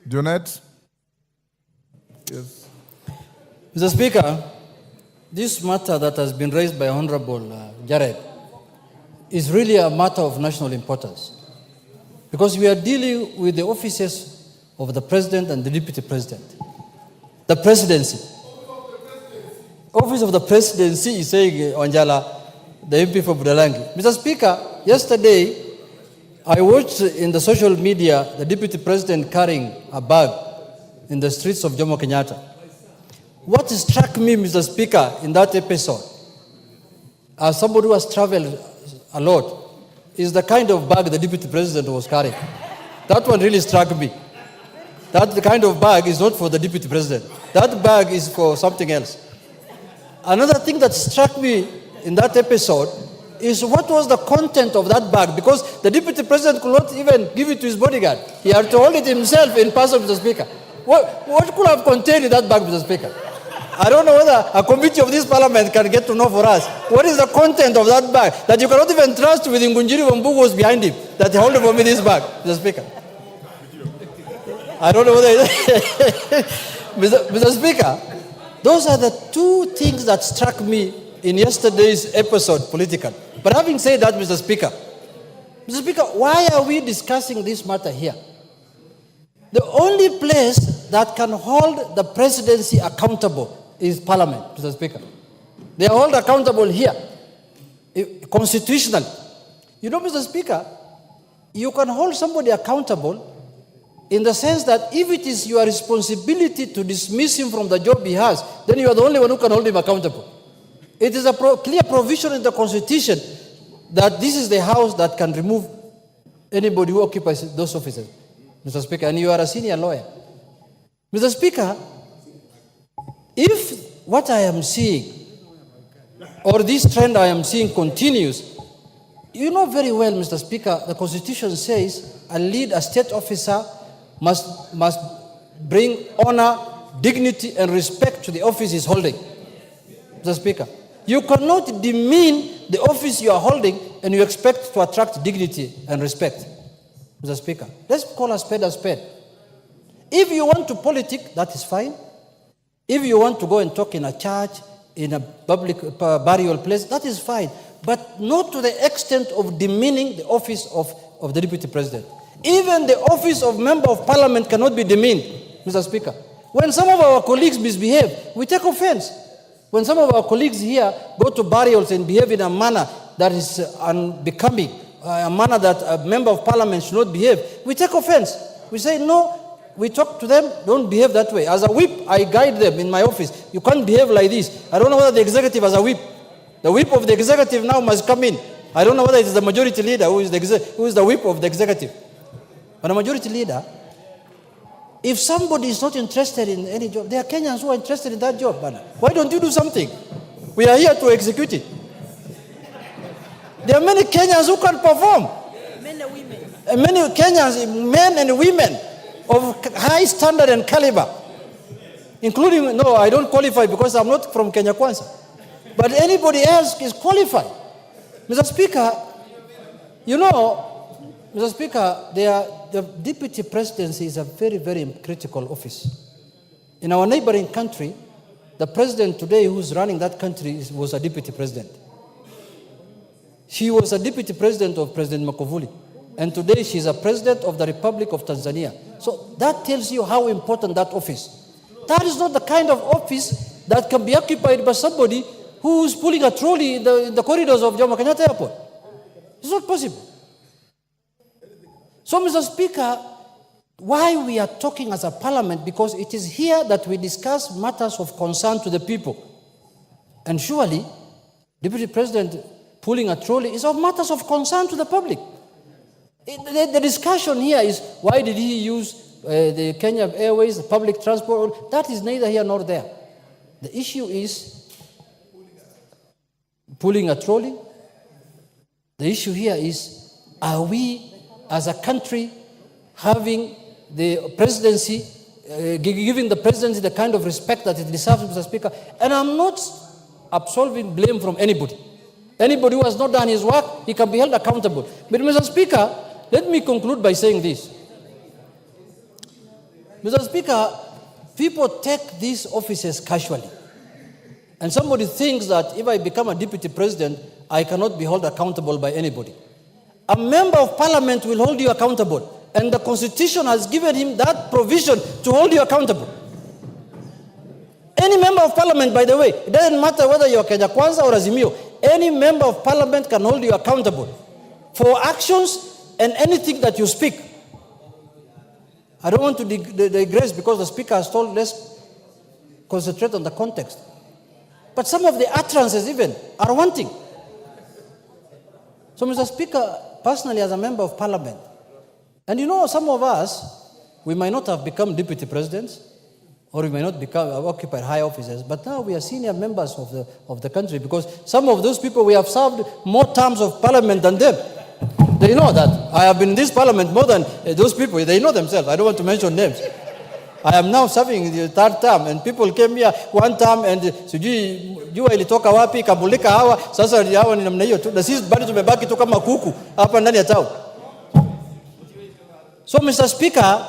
Jonette? Yes. Mr. Speaker, this matter that has been raised by Honorable Jared is really a matter of national importance, because we are dealing with the offices of the President and the Deputy President. The Presidency. Office of the Presidency is saying, Wanjala, the MP for Budalangi. Mr. Speaker, yesterday, I watched in the social media the Deputy President carrying a bag in the streets of Jomo Kenyatta. What struck me, Mr. Speaker, in that episode, as somebody who has traveled a lot, is the kind of bag the Deputy President was carrying. That one really struck me. That kind of bag is not for the Deputy President. That bag is for something else. Another thing that struck me in that episode is what was the content of that bag, because the Deputy President could not even give it to his bodyguard. He had to hold it himself in person, Mr. Speaker. What could have contained in that bag, Mr. Speaker? I don't know whether a committee of this parliament can get to know for us. What is the content of that bag that you cannot even trust with Ngunjiri Wambugu was behind him, that he held for me this bag, Mr. Speaker? I don't know whether Mr. Speaker, those are the two things that struck me in yesterday's episode politically. But having said that, Mr. Speaker, why are we discussing this matter here? The only place that can hold the presidency accountable is Parliament, Mr. Speaker. They are held accountable here, constitutionally. You know, Mr. Speaker, you can hold somebody accountable in the sense that if it is your responsibility to dismiss him from the job he has, then you are the only one who can hold him accountable. It is a clear provision in the Constitution that this is the house that can remove anybody who occupies those offices, Mr. Speaker, and you are a senior lawyer. Mr. Speaker, if what I am seeing, or this trend I am seeing continues, you know very well, Mr. Speaker, the Constitution says a state officer must bring honor, dignity, and respect to the office he's holding. Mr. Speaker, you cannot demean the office you are holding and you expect to attract dignity and respect. Mr. Speaker, let's call a spade a spade. If you want to politic, that is fine. If you want to go and talk in a church, in a public burial place, that is fine. But not to the extent of demeaning the office of the Deputy President. Even the office of Member of Parliament cannot be demeaned, Mr. Speaker. When some of our colleagues misbehave, we take offense. When some of our colleagues here go to burials and behave in a manner that is unbecoming, a manner that a Member of Parliament should not behave, we take offense. We say, no, we talk to them, don't behave that way. As a whip, I guide them in my office. You can't behave like this. I don't know whether the executive has a whip. The whip of the executive now must come in. I don't know whether it is the majority leader who is the whip of the executive. But a majority leader, if somebody is not interested in any job, there are Kenyans who are interested in that job. Why don't you do something? We are here to execute it. There are many Kenyans who can perform. Men and women. Many Kenyans, men and women of high standard and caliber, including, no, I don't qualify because I'm not from Kenya Kwanza. But anybody else is qualified. Mr. Speaker, you know, Mr. Speaker, the deputy presidency is a very, very critical office. In our neighboring country, the president today who's running that country was a deputy president. She was a deputy president of President Magufuli. And today she's a president of the Republic of Tanzania. So that tells you how important that office. That is not the kind of office that can be occupied by somebody who is pulling a trolley in the corridors of Jomo Kenyatta Airport. It's not possible. So, Mr. Speaker, why we are talking as a parliament, because it is here that we discuss matters of concern to the people. And surely, Deputy President pulling a trolley is of matters of concern to the public. The discussion here is, why did he use the Kenya Airways, the public transport? That is neither here nor there. The issue is pulling a trolley. The issue here is, are we as a country having the presidency, giving the presidency the kind of respect that it deserves, Mr. Speaker? And I'm not absolving blame from anybody. Anybody who has not done his work, he can be held accountable. But Mr. Speaker, let me conclude by saying this. Mr. Speaker, people take these offices casually. And somebody thinks that if I become a deputy president, I cannot be held accountable by anybody. A member of parliament will hold you accountable. And the Constitution has given him that provision to hold you accountable. Any member of parliament, by the way, it doesn't matter whether you're Kenya Kwanza or Azimio, any member of parliament can hold you accountable for actions and anything that you speak. I don't want to digress because the speaker has told, let's concentrate on the context. But some of the utterances even are wanting. So, Mr. Speaker, personally as a member of parliament, and you know, some of us, we might not have become deputy presidents, or we may not occupy high offices, but now we are senior members of the country because some of those people, we have served more terms of parliament than them. They know that. I have been in this parliament more than those people. They know themselves. I don't want to mention names. I am now serving the third term, and people came here one term and sijui jua ilitoka wapi kabulika hawa sasa hawa ni namna hiyo tu na sisi bado tumebaki tu kama kuku hapa ndani ya town. So, Mr. Speaker,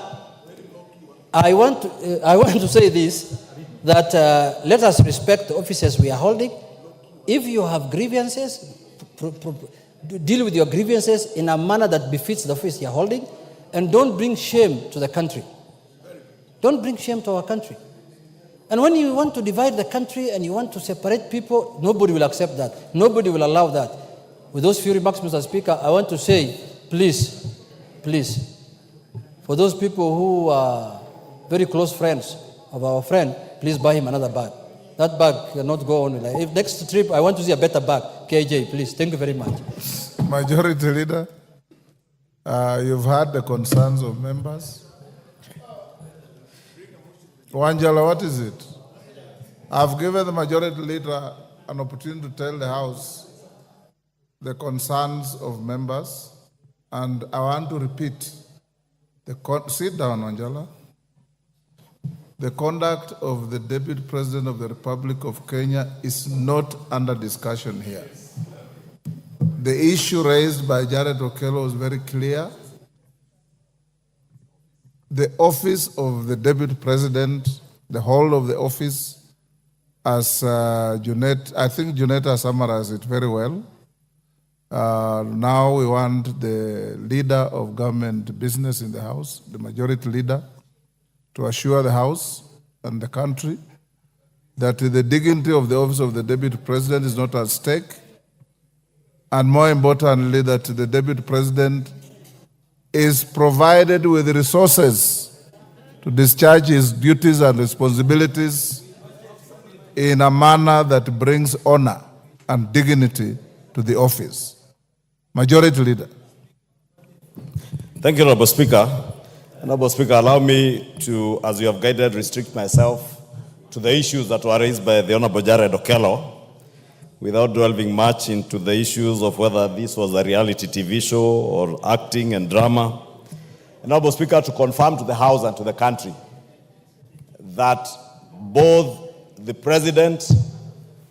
I want to say this, that let us respect the offices we are holding. If you have grievances, deal with your grievances in a manner that befits the office you are holding, and don't bring shame to the country. Don't bring shame to our country. And when you want to divide the country and you want to separate people, nobody will accept that. Nobody will allow that. With those few remarks, Mr. Speaker, I want to say, please, for those people who are very close friends of our friend, please buy him another bag. That bag cannot go on. If next trip, I want to see a better bag. KJ, please. Thank you very much. Majority Leader, you've heard the concerns of members. Wanjala, what is it? I've given the Majority Leader an opportunity to tell the House the concerns of members, and I want to repeat. Sit down, Wanjala. The conduct of the Deputy President of the Republic of Kenya is not under discussion here. The issue raised by Jared Okello was very clear. The office of the Deputy President, the whole of the office, as Junet, I think Junetta summarized it very well. Now we want the leader of government business in the House, the Majority Leader, to assure the House and the country that the dignity of the office of the Deputy President is not at stake, and more importantly, that the Deputy President is provided with resources to discharge his duties and responsibilities in a manner that brings honor and dignity to the office. Majority Leader. Thank you, Honorable Speaker. Honorable Speaker, allow me to, as you have guided, restrict myself to the issues that were raised by the Honorable Jared Okello, without delving much into the issues of whether this was a reality TV show or acting and drama. Honorable Speaker, to confirm to the House and to the country that both the President,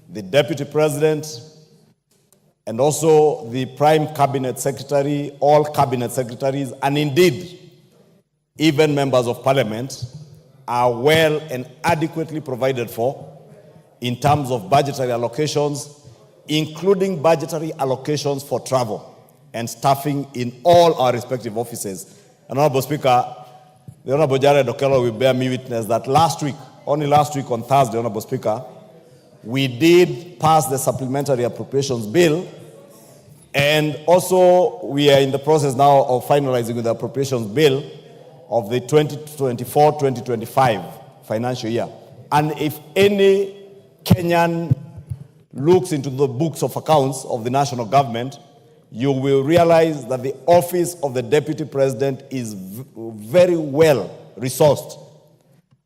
the Deputy President, and also the Prime Cabinet Secretary, all Cabinet Secretaries, and indeed, even members of Parliament are well and adequately provided for in terms of budgetary allocations, including budgetary allocations for travel and staffing in all our respective offices. And Honorable Speaker, the Honorable Jared Okello will bear me witness that only last week on Thursday, Honorable Speaker, we did pass the supplementary appropriations bill, and also we are in the process now of finalizing with the appropriations bill of the 2024-2025 financial year. And if any Kenyan looks into the books of accounts of the national government, you will realize that the office of the Deputy President is very well resourced.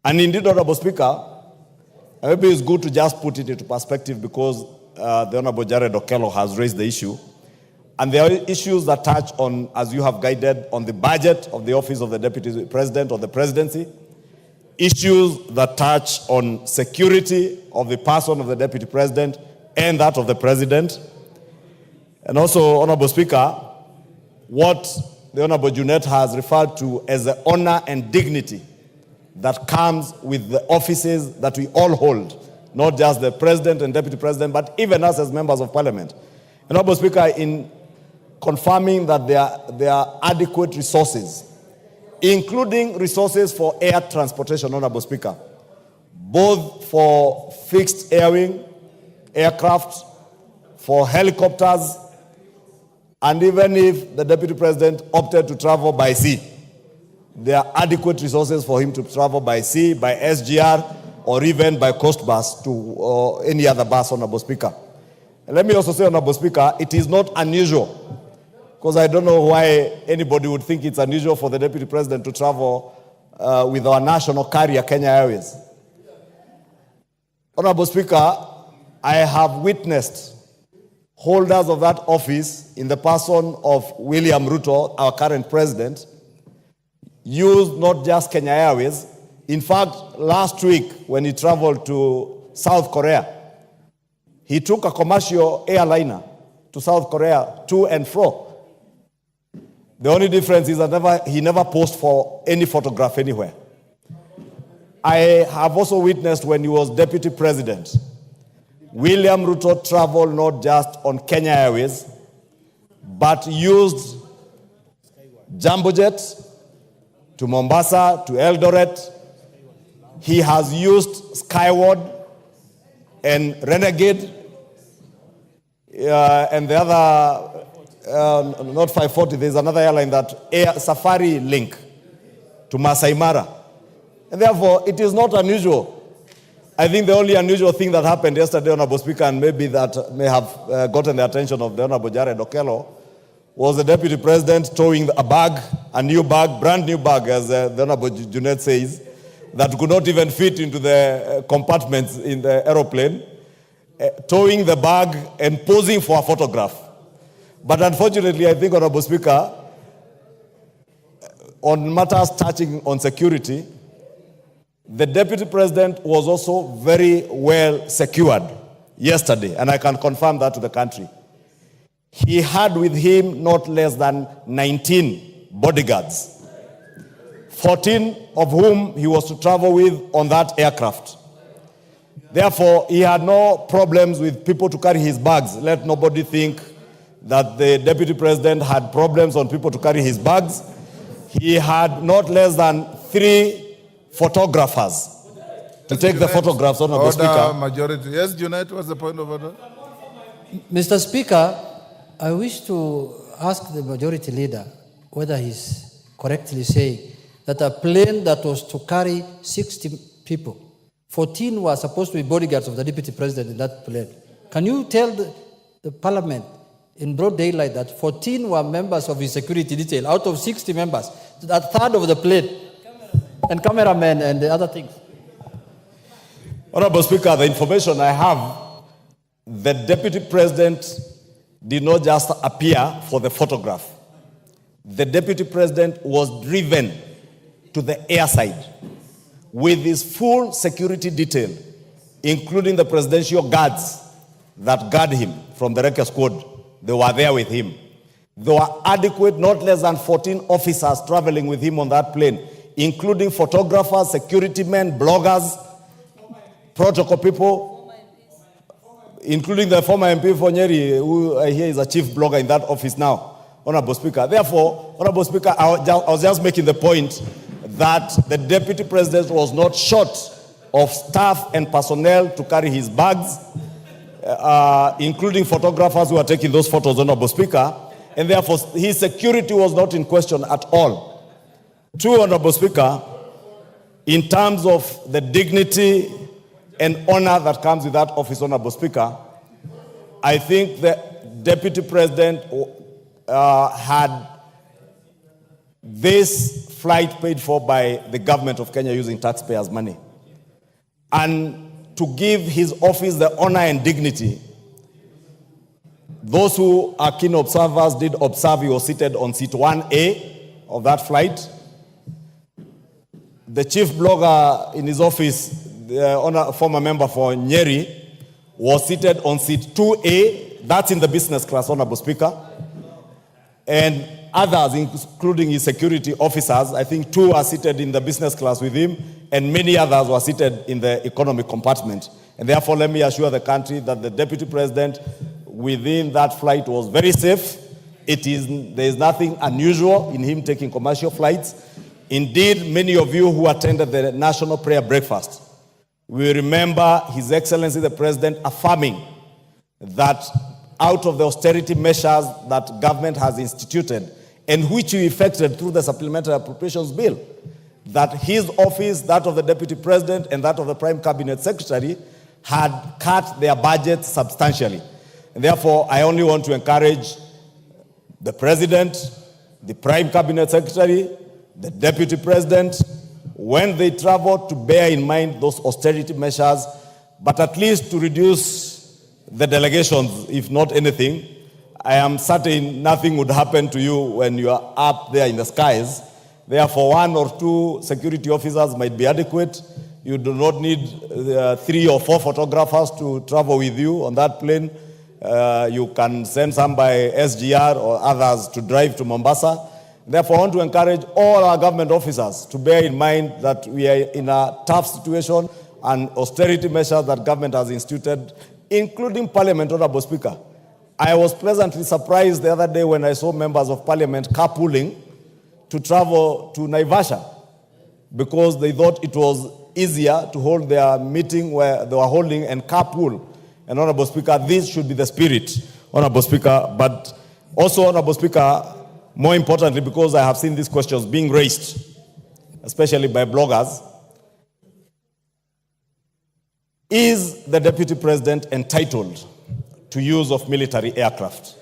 And indeed, Honorable Speaker, maybe it's good to just put it into perspective because the Honorable Jared Okello has raised the issue. And there are issues that touch on, as you have guided, on the budget of the office of the Deputy President or the presidency, issues that touch on security of the person of the Deputy President and that of the President. And also, Honorable Speaker, what the Honorable Junet has referred to as the honor and dignity that comes with the offices that we all hold, not just the president and deputy president, but even us as members of parliament. Honorable Speaker, in confirming that there are adequate resources, including resources for air transportation, Honorable Speaker, both for fixed airwing, aircraft, for helicopters, and even if the deputy president opted to travel by sea, there are adequate resources for him to travel by sea, by SGR, or even by coast bus to any other bus, Honorable Speaker. And let me also say, Honorable Speaker, it is not unusual, because I don't know why anybody would think it's unusual for the deputy president to travel with our national carrier, Kenya Airways. Honorable Speaker, I have witnessed holders of that office in the person of William Ruto, our current president, used not just Kenya Airways. In fact, last week when he traveled to South Korea, he took a commercial airliner to South Korea to and fro. The only difference is that he never posed for any photograph anywhere. I have also witnessed when he was deputy president, William Ruto traveled not just on Kenya Airways, but used jumbo jets to Mombasa, to Eldoret. He has used Skyward and Renegade, and the other, not 540, there's another airline that Air Safari Link to Masai Mara. And therefore, it is not unusual. I think the only unusual thing that happened yesterday, Honorable Speaker, and maybe that may have gotten the attention of the Honorable Jared Okello, was the Deputy President towing a bag, a new bag, brand new bag, as the Honorable Junet says, that could not even fit into the compartments in the aeroplane, towing the bag and posing for a photograph. But unfortunately, I think, Honorable Speaker, on matters touching on security, the Deputy President was also very well secured yesterday, and I can confirm that to the country. He had with him not less than 19 bodyguards, 14 of whom he was to travel with on that aircraft. Therefore, he had no problems with people to carry his bags. Let nobody think that the Deputy President had problems on people to carry his bags. He had not less than 3 photographers to take the photographs, Honorable Speaker. Majority. Yes, Junaid, what's the point of order? Mr. Speaker, I wish to ask the majority leader whether he's correctly saying that a plane that was to carry 60 people, 14 were supposed to be bodyguards of the deputy president in that plane. Can you tell the parliament in broad daylight that 14 were members of his security detail out of 60 members, a third of the plane, and cameramen and the other things? Honorable Speaker, the information I have, the Deputy President did not just appear for the photograph. The Deputy President was driven to the airside with his full security detail, including the presidential guards that guard him from the wrecker squad. They were there with him. There were adequate, not less than 14 officers traveling with him on that plane, including photographers, security men, bloggers, protocol people, including the former MP for Nyeri, who I hear is a chief blogger in that office now, Honorable Speaker. Therefore, Honorable Speaker, I was just making the point that the Deputy President was not short of staff and personnel to carry his bags, including photographers who are taking those photos, Honorable Speaker, and therefore his security was not in question at all. True, Honorable Speaker, in terms of the dignity and honor that comes with that office, Honorable Speaker, I think the Deputy President had this flight paid for by the government of Kenya using taxpayers' money. And to give his office the honor and dignity, those who are keen observers did observe he was seated on seat 1A of that flight. The chief blogger in his office, the former member for Nyeri, was seated on seat 2A. That's in the business class, Honorable Speaker. And others, including his security officers, I think 2 are seated in the business class with him, and many others were seated in the economic compartment. And therefore, let me assure the country that the Deputy President within that flight was very safe. There is nothing unusual in him taking commercial flights. Indeed, many of you who attended the National Prayer Breakfast will remember His Excellency the President affirming that out of the austerity measures that government has instituted and which we effected through the Supplementary Appropriations Bill, that his office, that of the Deputy President, and that of the Prime Cabinet Secretary had cut their budgets substantially. And therefore, I only want to encourage the President, the Prime Cabinet Secretary, the Deputy President, when they travel, to bear in mind those austerity measures, but at least to reduce the delegations, if not anything. I am certain nothing would happen to you when you are up there in the skies. Therefore, 1 or 2 security officers might be adequate. You do not need 3 or 4 photographers to travel with you on that plane. You can send some by SGR or others to drive to Mombasa. Therefore, I want to encourage all our government officers to bear in mind that we are in a tough situation and austerity measures that government has instituted, including Parliament, Honorable Speaker. I was pleasantly surprised the other day when I saw members of Parliament carpooling to travel to Naivasha because they thought it was easier to hold their meeting where they were holding and carpool. And Honorable Speaker, this should be the spirit, Honorable Speaker. But also, Honorable Speaker, more importantly, because I have seen these questions being raised, especially by bloggers, is the Deputy President entitled to use of military aircraft?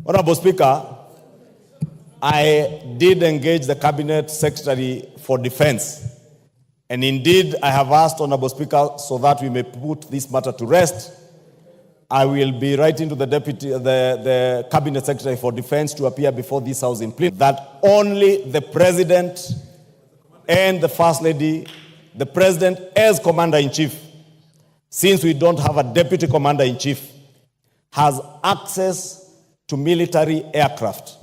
Honorable Speaker, I did engage the Cabinet Secretary for Defense. And indeed, I have asked, Honorable Speaker, so that we may put this matter to rest, I will be writing to the Cabinet Secretary for Defense to appear before this House in plenary that only the President and the First Lady, the President as Commander-in-Chief, since we don't have a Deputy Commander-in-Chief, has access to military aircraft.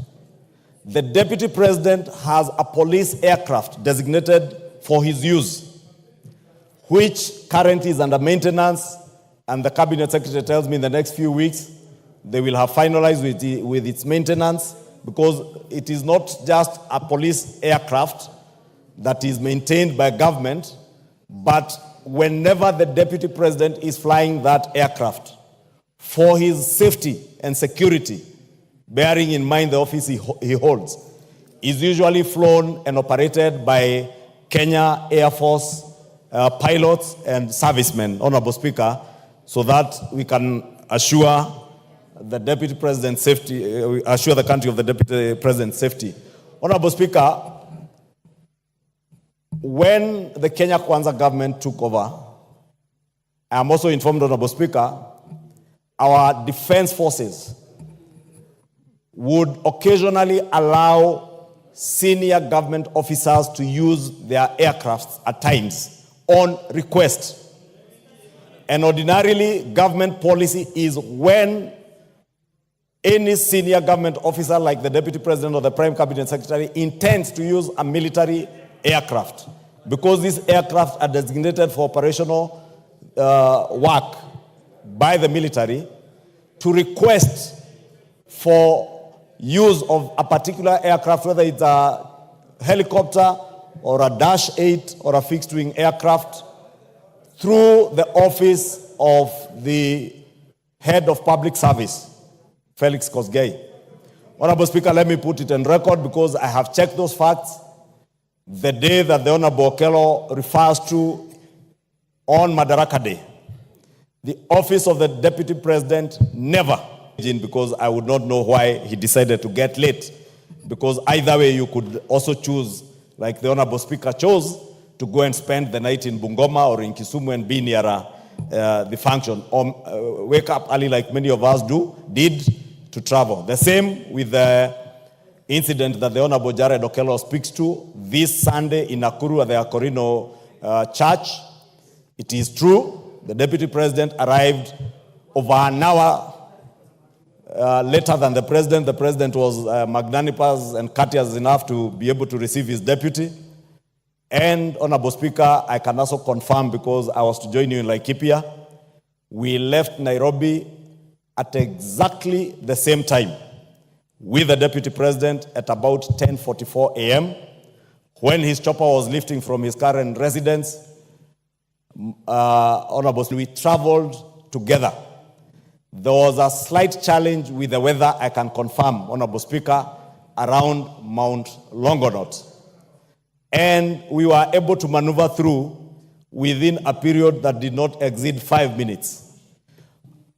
The Deputy President has a police aircraft designated for his use, which currently is under maintenance, and the Cabinet Secretary tells me in the next few weeks they will have finalized with its maintenance, because it is not just a police aircraft that is maintained by government, but whenever the Deputy President is flying that aircraft for his safety and security, bearing in mind the office he holds, is usually flown and operated by Kenya Air Force pilots and servicemen, Honorable Speaker, so that we can assure the Deputy President's safety, assure the country of the Deputy President's safety. Honorable Speaker, when the Kenya Kwanza government took over, I am also informed, Honorable Speaker, our defense forces would occasionally allow senior government officers to use their aircrafts at times on request. And ordinarily, government policy is when any senior government officer like the Deputy President or the Prime Cabinet Secretary intends to use a military aircraft, because these aircraft are designated for operational work by the military, to request for use of a particular aircraft, whether it's a helicopter or a Dash 8 or a fixed-wing aircraft, through the office of the head of public service, Felix Kosgei. Honorable Speaker, let me put it on record because I have checked those facts. The day that the Honorable Okello refers to on Madaraka Day, the office of the Deputy President never, because I would not know why he decided to get late, because either way you could also choose, like the Honorable Speaker chose, to go and spend the night in Bungoma or in Kisumu and be near the function, or wake up early like many of us did to travel. The same with the incident that the Honorable Jared Okello speaks to this Sunday in Nakuru at the Akorino Church. It is true, the Deputy President arrived over an hour later than the President. The President was magnanimous and courteous enough to be able to receive his deputy. And Honorable Speaker, I can also confirm, because I was to join you in Laikipia, we left Nairobi at exactly the same time with the Deputy President at about 10:44 a.m. when his chopper was lifting from his current residence. Honorable, we traveled together. There was a slight challenge with the weather, I can confirm, Honorable Speaker, around Mount Longonot. And we were able to maneuver through within a period that did not exceed 5 minutes.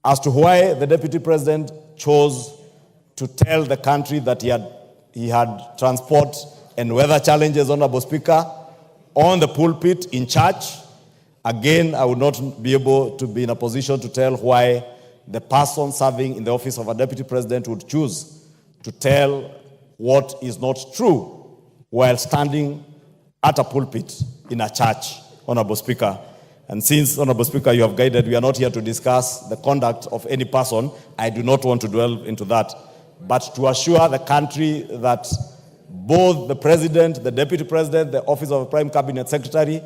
As to why the Deputy President chose to tell the country that he had transport and weather challenges, Honorable Speaker, on the pulpit in church, again, I would not be able to be in a position to tell why the person serving in the office of a Deputy President would choose to tell what is not true while standing at a pulpit in a church, Honorable Speaker. And since, Honorable Speaker, you have guided, we are not here to discuss the conduct of any person. I do not want to dwell into that. But to assure the country that both the President, the Deputy President, the Office of the Prime Cabinet Secretary,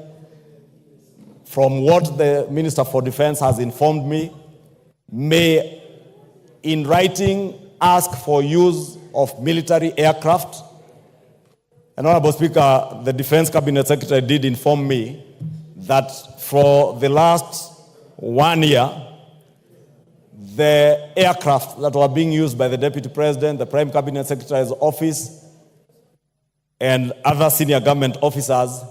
from what the Minister for Defense has informed me, may, in writing, ask for use of military aircraft. And Honorable Speaker, the Defense Cabinet Secretary did inform me that for the last 1 year, the aircraft that were being used by the Deputy President, the Prime Cabinet Secretary's office, and other senior government officers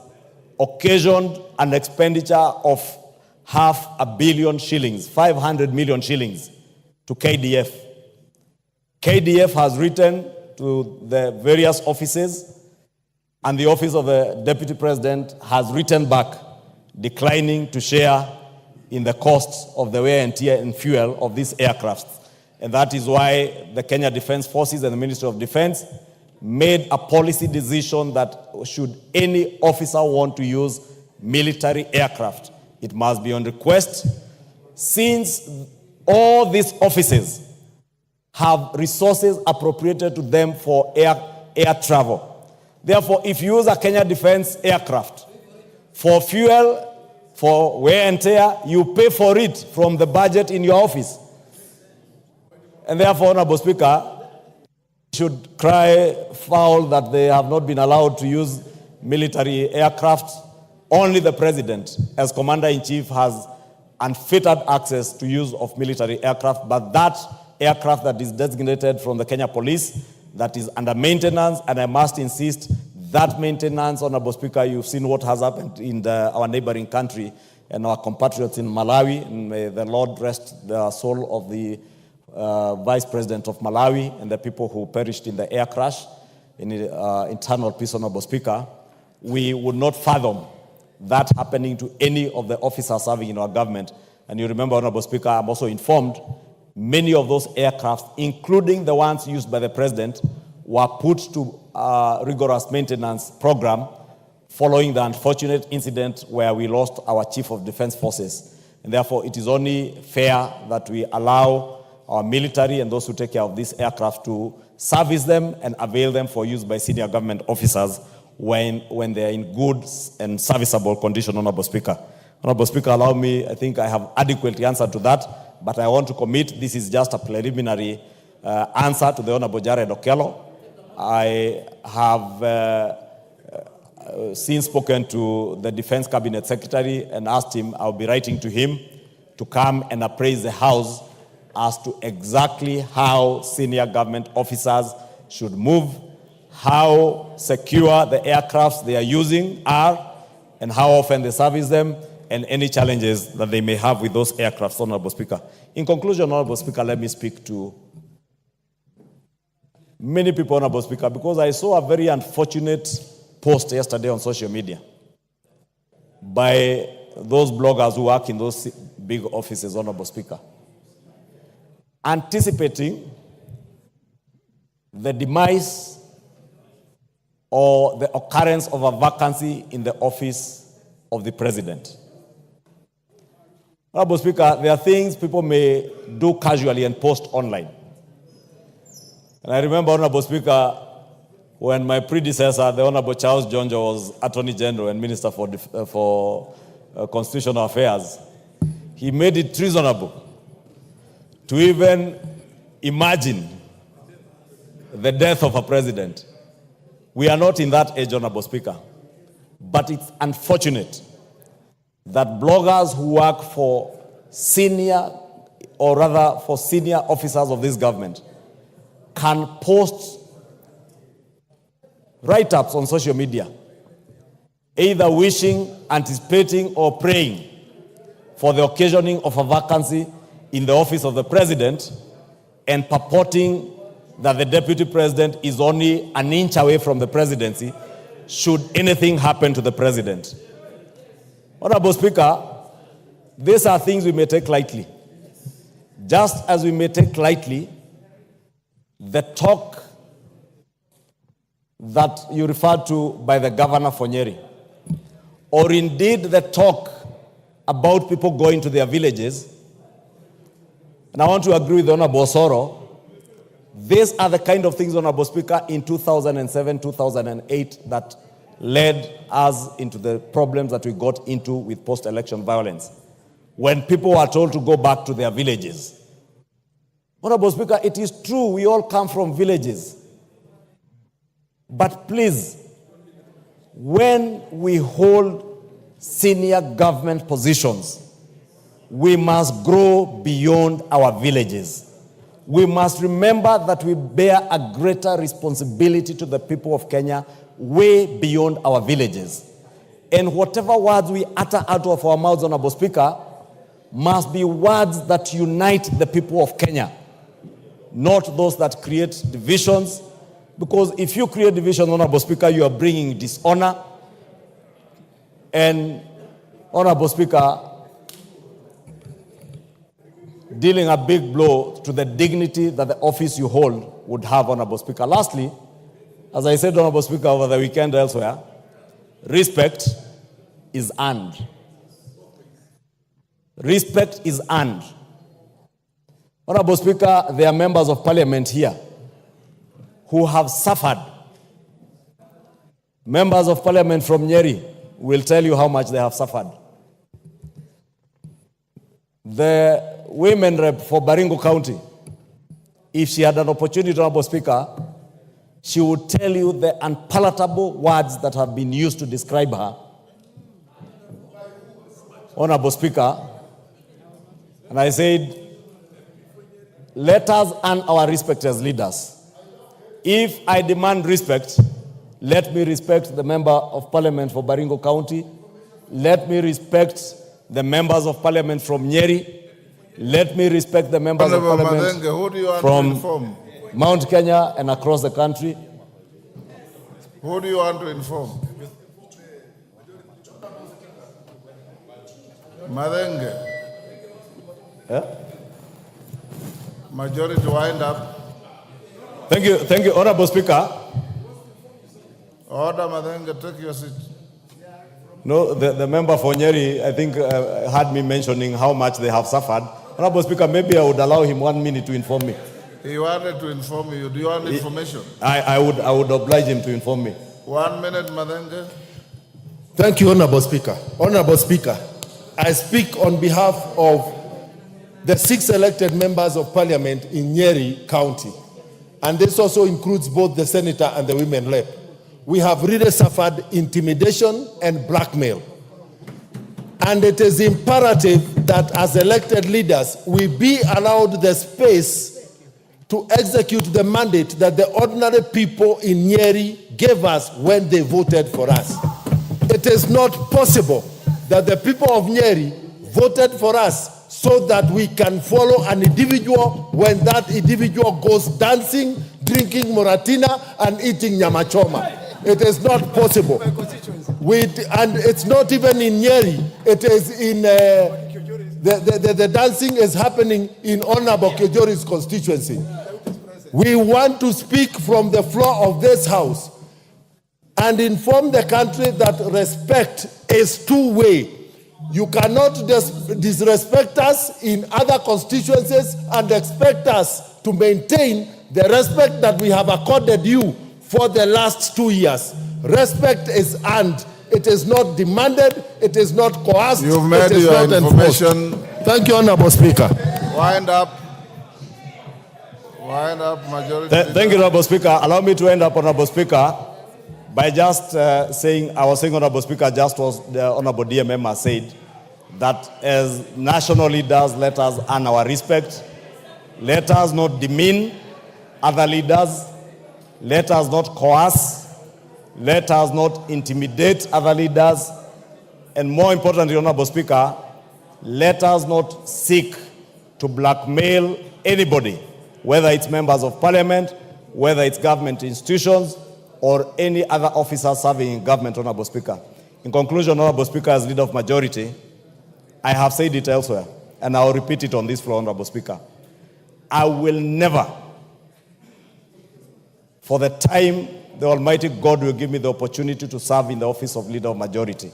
occasioned an expenditure of 500 million shillings, 500 million shillings to KDF. KDF has written to the various offices, and the office of the Deputy President has written back, declining to share in the costs of the wear and tear and fuel of these aircraft. And that is why the Kenya Defense Forces and the Ministry of Defense made a policy decision that should any officer want to use military aircraft, it must be on request, since all these offices have resources appropriated to them for air travel. Therefore, if you use a Kenya Defense aircraft for fuel, for wear and tear, you pay for it from the budget in your office. And therefore, Honorable Speaker, should cry foul that they have not been allowed to use military aircraft. Only the President, as Commander-in-Chief, has unfettered access to use of military aircraft, but that aircraft that is designated from the Kenya Police, that is under maintenance, and I must insist, that maintenance, Honorable Speaker, you've seen what has happened in our neighboring country and our compatriots in Malawi, and may the Lord rest the soul of the Vice President of Malawi and the people who perished in the air crash, in internal peace, Honorable Speaker. We would not fathom that happening to any of the officers serving in our government. And you remember, Honorable Speaker, I'm also informed many of those aircrafts, including the ones used by the President, were put to a rigorous maintenance program following the unfortunate incident where we lost our Chief of Defense Forces. And therefore, it is only fair that we allow our military and those who take care of these aircraft to service them and avail them for use by senior government officers when they are in good and serviceable condition, Honorable Speaker. Honorable Speaker, allow me, I think I have adequately answered to that, but I want to commit, this is just a preliminary answer to the Honorable Jared Okello. I have since spoken to the Defense Cabinet Secretary and asked him, I'll be writing to him to come and appraise the House as to exactly how senior government officers should move, how secure the aircrafts they are using are, and how often they service them, and any challenges that they may have with those aircrafts, Honorable Speaker. In conclusion, Honorable Speaker, let me speak to many people, Honorable Speaker, because I saw a very unfortunate post yesterday on social media by those bloggers who work in those big offices, Honorable Speaker, anticipating the demise or the occurrence of a vacancy in the office of the President. Honorable Speaker, there are things people may do casually and post online. And I remember, Honorable Speaker, when my predecessor, the Honorable Charles Jonjo, was Attorney General and Minister for Constitutional Affairs, he made it treasonable to even imagine the death of a president. We are not in that age, Honorable Speaker. But it's unfortunate that bloggers who work for senior officers of this government can post write-ups on social media, either wishing, anticipating, or praying for the occasioning of a vacancy in the office of the president and purporting that the deputy president is only an inch away from the presidency should anything happen to the president. Honorable Speaker, these are things we may take lightly. Just as we may take lightly the talk that you referred to by the governor for Nyeri, or indeed the talk about people going to their villages. And I want to agree with Honorable Osoro. These are the kind of things, Honorable Speaker, in 2007, 2008 that led us into the problems that we got into with post-election violence. When people were told to go back to their villages. Honorable Speaker, it is true we all come from villages. But please, when we hold senior government positions, we must grow beyond our villages. We must remember that we bear a greater responsibility to the people of Kenya way beyond our villages. And whatever words we utter out of our mouths, Honorable Speaker, must be words that unite the people of Kenya, not those that create divisions. Because if you create division, Honorable Speaker, you are bringing dishonor. And, Honorable Speaker, dealing a big blow to the dignity that the office you hold would have, Honorable Speaker. Lastly, as I said, Honorable Speaker, over the weekend elsewhere, respect is earned. Respect is earned. Honorable Speaker, there are members of parliament here who have suffered. Members of parliament from Nyeri will tell you how much they have suffered. The women rep for Baringo County, if she had an opportunity, Honorable Speaker, she would tell you the unpalatable words that have been used to describe her. Honorable Speaker, and I said, let us earn our respect as leaders. If I demand respect, let me respect the member of parliament for Baringo County. Let me respect the members of parliament from Nyeri. Let me respect the members of parliament from Mount Kenya and across the country. Who do you want to inform? Madenge. Yeah? Majority wind up. Thank you, Honorable Speaker. Order, Madenge, take your seat. No, the member for Nyeri, I think, had me mentioning how much they have suffered. Honorable Speaker, maybe I would allow him 1 minute to inform me. He wanted to inform you. Do you want information? I would oblige him to inform me. 1 minute, Madenge. Thank you, Honorable Speaker. Honorable Speaker, I speak on behalf of the 6 elected members of parliament in Nyeri County. And this also includes both the senator and the women rep. We have really suffered intimidation and blackmail. And it is imperative that as elected leaders, we be allowed the space to execute the mandate that the ordinary people in Nyeri gave us when they voted for us. It is not possible that the people of Nyeri voted for us so that we can follow an individual when that individual goes dancing, drinking Moratina, and eating nyamachoma. It is not possible. And it's not even in Nyeri. It is in, the dancing is happening in Honorable Kejori's constituency. We want to speak from the floor of this house and inform the country that respect is two-way. You cannot disrespect us in other constituencies and expect us to maintain the respect that we have accorded you for the last 2 years. Respect is earned. It is not demanded. It is not coerced. You've made it is your not information. Enforced. Thank you, Honorable Speaker. Wind up. Wind up, Majority Thank you, Honorable Speaker. Allow me to end up, Honorable Speaker, by just saying, Honorable Speaker, just was the Honorable DMM has said, that as national leaders, let us earn our respect. Let us not demean other leaders. Let us not coerce. Let us not intimidate other leaders. And more importantly, Honorable Speaker, let us not seek to blackmail anybody, whether it's members of parliament, whether it's government institutions, or any other officer serving in government, Honorable Speaker. In conclusion, Honorable Speaker, as leader of majority, I have said it elsewhere, and I'll repeat it on this floor, Honorable Speaker. I will never, for the time the Almighty God will give me the opportunity to serve in the office of leader of majority,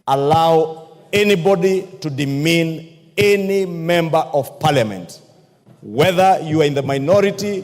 allow anybody to demean any member of parliament, whether you are in the minority,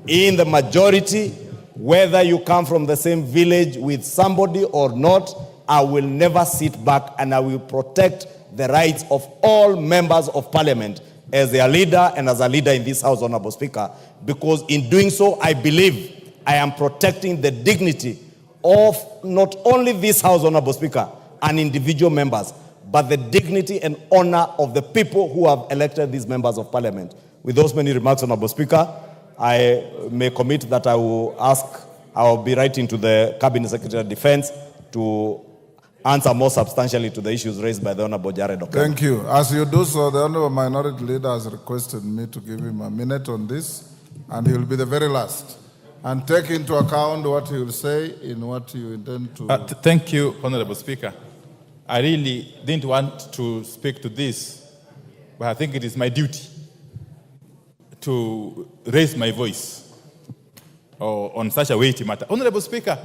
in the majority, whether you come from the same village with somebody or not. I will never sit back, and I will protect the rights of all members of parliament as their leader and as a leader in this house, Honorable Speaker, because in doing so, I believe I am protecting the dignity of not only this house, Honorable Speaker, and individual members, but the dignity and honor of the people who have elected these members of parliament. With those many remarks, Honorable Speaker, I may commit that I will be writing to the Cabinet Secretary of Defense to answer more substantially to the issues raised by the Honorable Jared Okello. Thank you. As you do so, the Honorable Minority Leader has requested me to give him a minute on this, and he will be the very last. And take into account what he will say in what you intend to... Thank you, Honorable Speaker. I really didn't want to speak to this, but I think it is my duty to raise my voice on such a weighty matter. Honorable Speaker,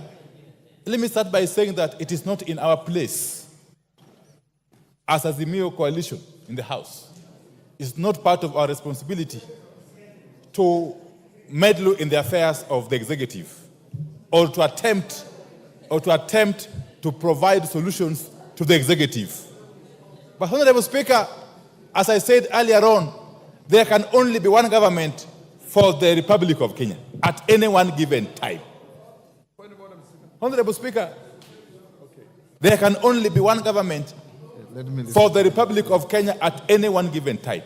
let me start by saying that it is not in our place as a Azimio coalition in the House. It's not part of our responsibility to meddle in the affairs of the executive or to attempt to provide solutions to the executive. But Honorable Speaker, as I said earlier on, there can only be one government for the Republic of Kenya at any one given time. Honorable Speaker, there can only be one government for the Republic of Kenya at any one given time.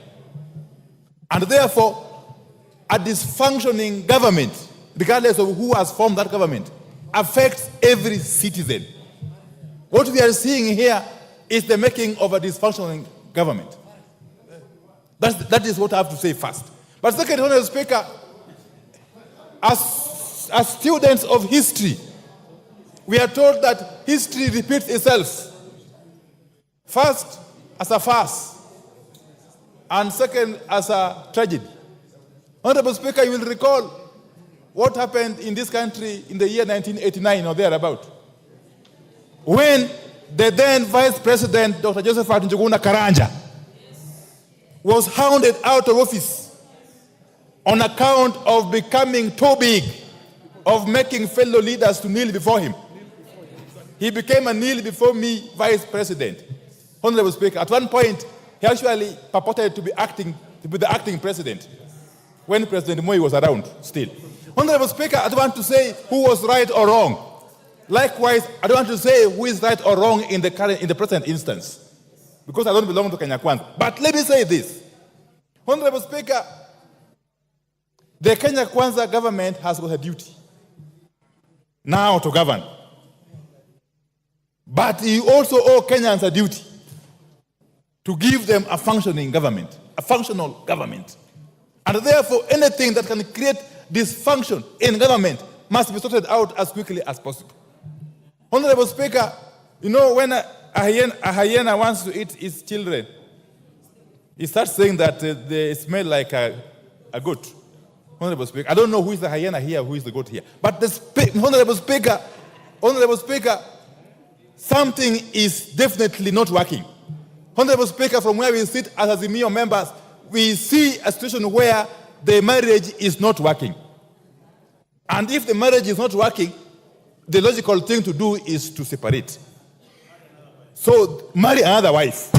And therefore, a dysfunctioning government, regardless of who has formed that government, affects every citizen. What we are seeing here is the making of a dysfunctioning government. That is what I have to say first. But second, Honorable Speaker, as students of history, we are told that history repeats itself. First, as a farce, and second, as a tragedy. Honorable Speaker, you will recall what happened in this country in the year 1989 or thereabout, when the then Vice President, Dr. Joseph Njuguna Karanja, was hounded out of office on account of becoming too big, of making fellow leaders to kneel before him. He became a kneel before me Vice President. Honorable Speaker, at one point, he actually purported to be the acting president when President Moi was around still. Honorable Speaker, I don't want to say who was right or wrong. Likewise, I don't want to say who is right or wrong in the present instance, because I don't belong to Kenya Kwanza. But let me say this. Honorable Speaker, the Kenya Kwanza government has got a duty now to govern. But you also owe Kenyans a duty to give them a functioning government, a functional government. And therefore, anything that can create dysfunction in government must be sorted out as quickly as possible. Honorable Speaker, you know, when a hyena wants to eat its children, he starts saying that they smell like a goat. Honorable Speaker, I don't know who is the hyena here, who is the goat here. But Honorable Speaker, something is definitely not working. Honorable Speaker, from where we sit as Azimio members, we see a situation where the marriage is not working. And if the marriage is not working, the logical thing to do is to separate. So marry another wife.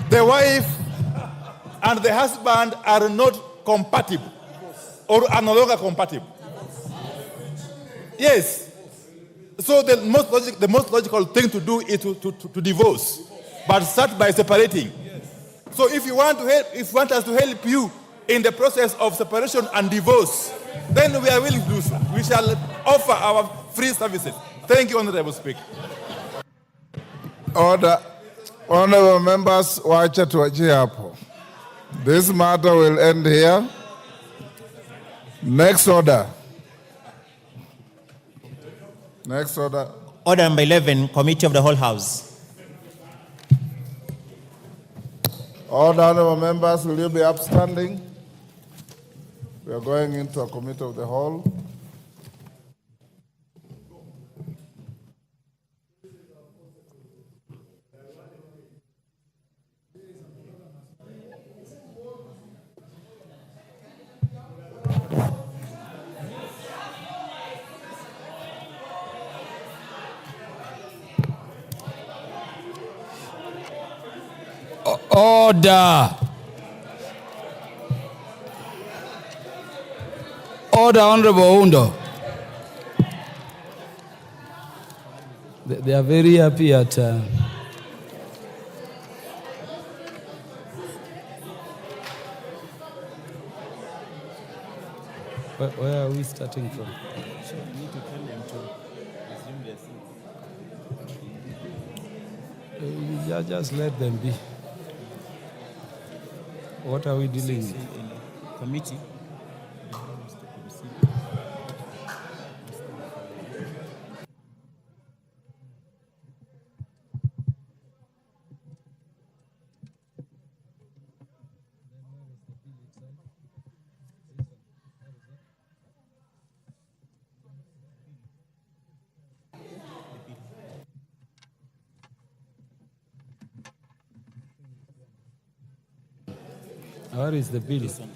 The wife and the husband are not compatible or are no longer compatible. Yes. So the most logical thing to do is to divorce, but start by separating. So if you want us to help you in the process of separation and divorce, then we are willing to do so. We shall offer our free services. Thank you, Honorable Speaker. Order. Honorable members, wacha tuachie hapo. This matter will end here. Next order. Next order. Order number 11, Committee of the Whole House. All the honorable members, will you be upstanding? We are going into a committee of the whole. Order. Order, Honorable Undo. They are very happy at... Where are we starting from? Just let them be. What are we dealing with? Committee. Where is the bill? This one.